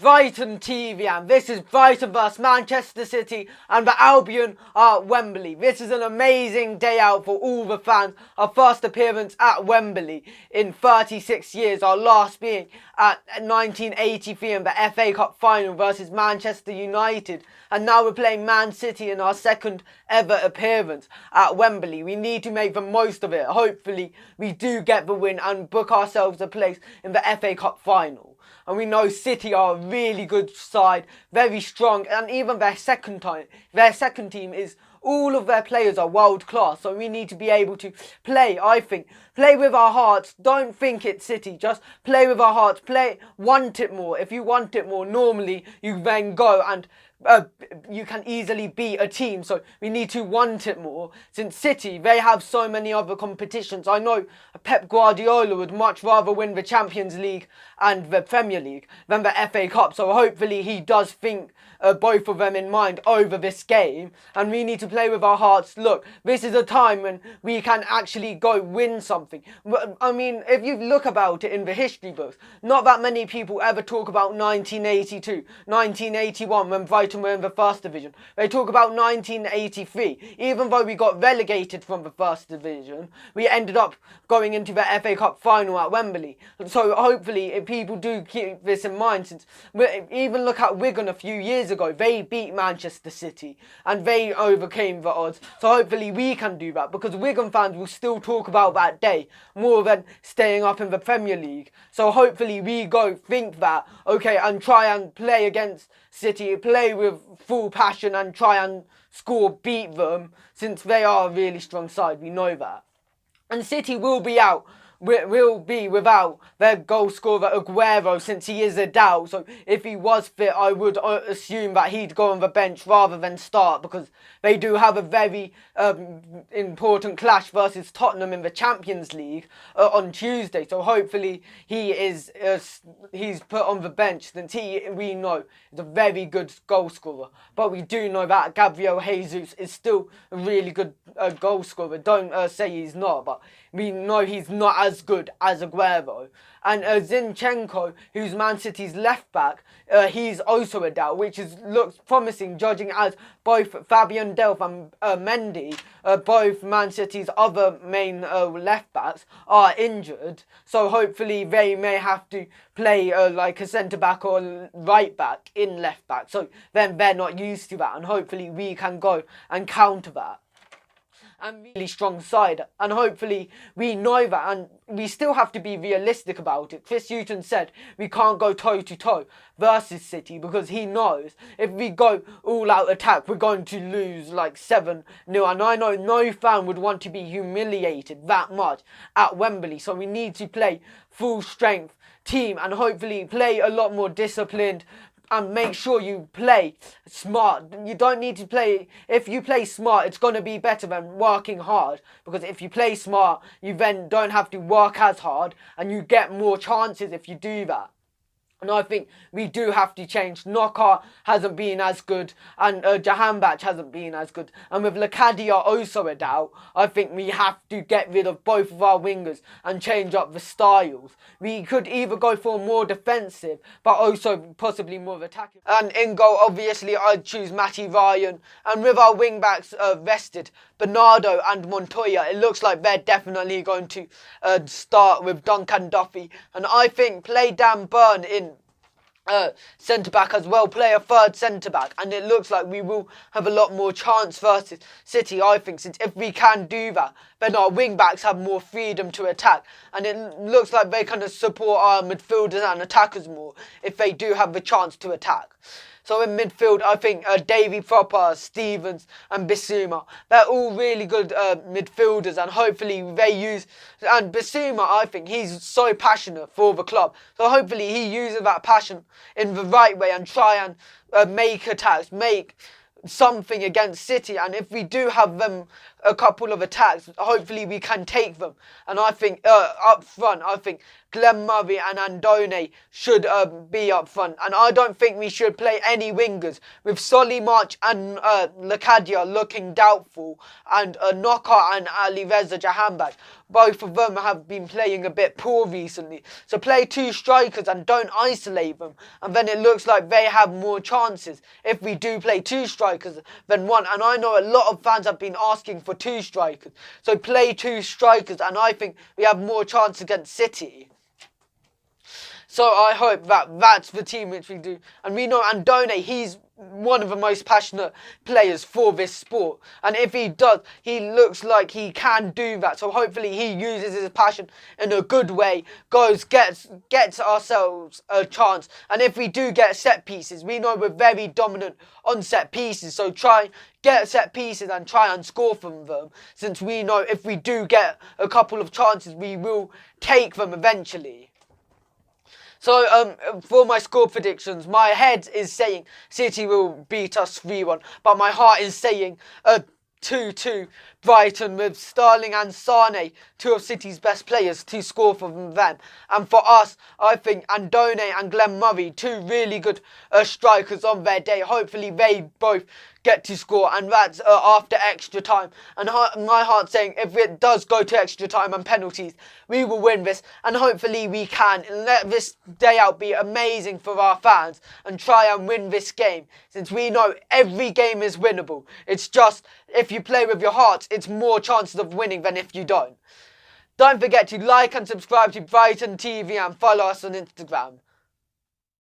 Brighton TV, and this is Brighton vs Manchester City, and the Albion are at Wembley. This is an amazing day out for all the fans. Our first appearance at Wembley in 36 years, our last being at 1983 in the FA Cup final versus Manchester United, and now we're playing Man City in our second ever appearance at Wembley. We need to make the most of it. Hopefully we do get the win and book ourselves a place in the FA Cup final. And we know City are a really good side, very strong, and even their second team is, all of their players are world class. So we need to be able to play, I think, play with our hearts. Don't think it's City, just play with our hearts, want it more. If you want it more, normally you then go and you can easily beat a team. So we need to want it more. Since City, they have so many other competitions. I know Pep Guardiola would much rather win the Champions League and the Premier League than the FA Cup. So hopefully he does think both of them in mind over this game. And we need to play with our hearts. Look, this is a time when we can actually go win something. I mean, if you look about it in the history books, not that many people ever talk about 1982, 1981 when Brighton were in the first division. They talk about 1983. Even though we got relegated from the first division, we ended up going into the FA Cup final at Wembley. So hopefully if people do keep this in mind, since even look at Wigan a few years ago, they beat Manchester City and they overcame the odds. So hopefully we can do that, because Wigan fans will still talk about that day more than staying up in the Premier League. So hopefully we go think that, okay, and try and play against City, play with full passion and try and beat them, since they are a really strong side. We know that. And City will be without their goal scorer Aguero, since he is a doubt. So if he was fit, I would assume that he'd go on the bench rather than start, because they do have a very important clash versus Tottenham in the Champions League on Tuesday. So hopefully he's put on the bench, since we know is a very good goal scorer. But we do know that Gabriel Jesus is still a really good goal scorer. Don't say he's not, but we know he's not as good as Aguero. And Zinchenko, who's Man City's left back, he's also a doubt, which looks promising, judging as both Fabian Delph and Mendy, both Man City's other main left backs, are injured. So hopefully they may have to play like a centre back or right back in left back. So then they're not used to that, and hopefully we can go and counter that. And really strong side, and hopefully we know that, and we still have to be realistic about it. Chris Hughton said we can't go toe to toe versus City, because he knows if we go all out attack we're going to lose like 7-0, and I know no fan would want to be humiliated that much at Wembley. So we need to play full strength team and hopefully play a lot more disciplined, and make sure you play smart. You don't need to play... If you play smart, it's going to be better than working hard. Because if you play smart, you then don't have to work as hard, and you get more chances if you do that. And I think we do have to change. Knockout hasn't been as good, and Jahanbakhsh hasn't been as good. And with Lacadia also a doubt, I think we have to get rid of both of our wingers and change up the styles. We could either go for more defensive, but also possibly more attacking. And in goal, obviously, I'd choose Matty Ryan. And with our wing-backs rested, Bernardo and Montoya, it looks like they're definitely going to start with Duncan Duffy. And I think play Dan Burn in centre-back as well, play a third centre-back, and it looks like we will have a lot more chance versus City, I think, since if we can do that, then our wing-backs have more freedom to attack, and it looks like they can support our midfielders and attackers more if they do have the chance to attack. So in midfield, I think Davy Proper, Stevens and Bissouma, they're all really good midfielders, and hopefully they use... And Bissouma, I think, he's so passionate for the club. So hopefully he uses that passion in the right way and try and make attacks, make something against City. And if we do have them a couple of attacks, hopefully we can take them. And I think up front, I think Glenn Murray and Andone should be up front. And I don't think we should play any wingers, with Solly March and Lakadia looking doubtful, and Knockout and Ali Reza Jahanbakhsh. Both of them have been playing a bit poor recently. So play two strikers and don't isolate them. And then it looks like they have more chances if we do play two strikers than one. And I know a lot of fans have been asking for two strikers. So play two strikers, and I think we have more chance against City. So I hope that that's the team which we do. And we know Andone, he's one of the most passionate players for this sport. And if he does, he looks like he can do that. So hopefully he uses his passion in a good way, gets ourselves a chance. And if we do get set pieces, we know we're very dominant on set pieces. So try get set pieces and try and score from them, since we know if we do get a couple of chances, we will take them eventually. So, for my score predictions, my head is saying City will beat us 3-1, but my heart is saying 2-2 Brighton, with Sterling and Sane, two of City's best players, to score for them. And for us, I think Andone and Glenn Murray, two really good strikers on their day. Hopefully they both get to score, and that's after extra time. And my heart's saying if it does go to extra time and penalties, we will win this, and hopefully we can. And let this day out be amazing for our fans and try and win this game, since we know every game is winnable. It's just if you play with your heart, it's more chances of winning than if you don't. Don't forget to like and subscribe to Brighton TV and follow us on Instagram.